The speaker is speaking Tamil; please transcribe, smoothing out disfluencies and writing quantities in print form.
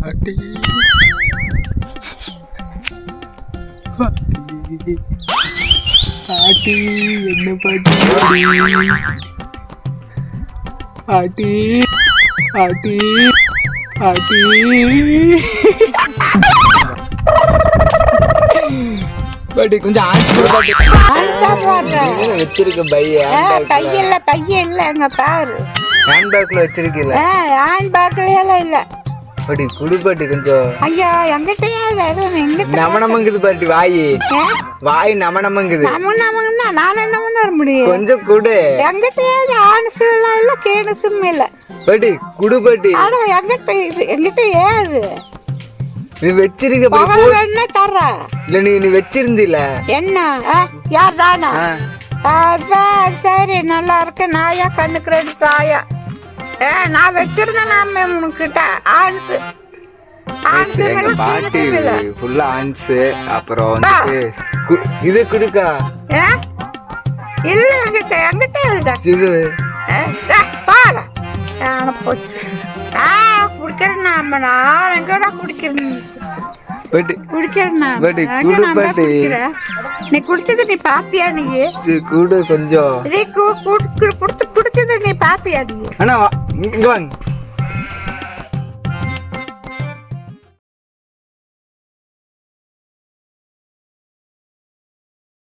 பாட்டி பாட்டி என்ன பாட்டி பாட்டி பாட்டி பாட்டி பாட்டி கொஞ்சம் வச்சிருக்க பையன் அங்க பாரு ஹேண்ட்பேக்ல வச்சிருக்கீல ஹேண்ட்பேக்ல இல்ல பாட்டி குடு பாட்டி கொஞ்சம் ஐயா எங்கிட்டயே நமனமங்குது பாட்டி வாய் நமனமங்குது நமன்னா நான் என்ன பண்ண முடியும் கொஞ்சம் குடு எங்கிட்டயே ஆனசு இல்ல கேனசும் இல்ல பாட்டி குடு பாட்டி ஆனா எங்கிட்ட ஏது நீ வச்சிருக்க என்ன தர்ற இல்ல நீ வச்சிருந்தில என்ன யார் தானா சரி நல்லா இருக்கு நாயா கண்ணுக்குறேன் சாயா நான் வச்சிருந்தேன் நாம உனக்கிட்ட ஆன்ஸ் பாட்டி ஃபுல்லா ஆன்ஸ் அப்புறம் வந்துட்டு இது குடுக்கா இல்ல எங்கிட்ட இது பாரு போச்சு குடிக்கிறேன் நான் எங்கடா குடிக்கிறேன் நீ குடிச்சது நீ பாத்தியா நீ கூட கொஞ்சம் குடிச்சது நீ பாத்தியா நீ அண்ணா இங்க வாங்க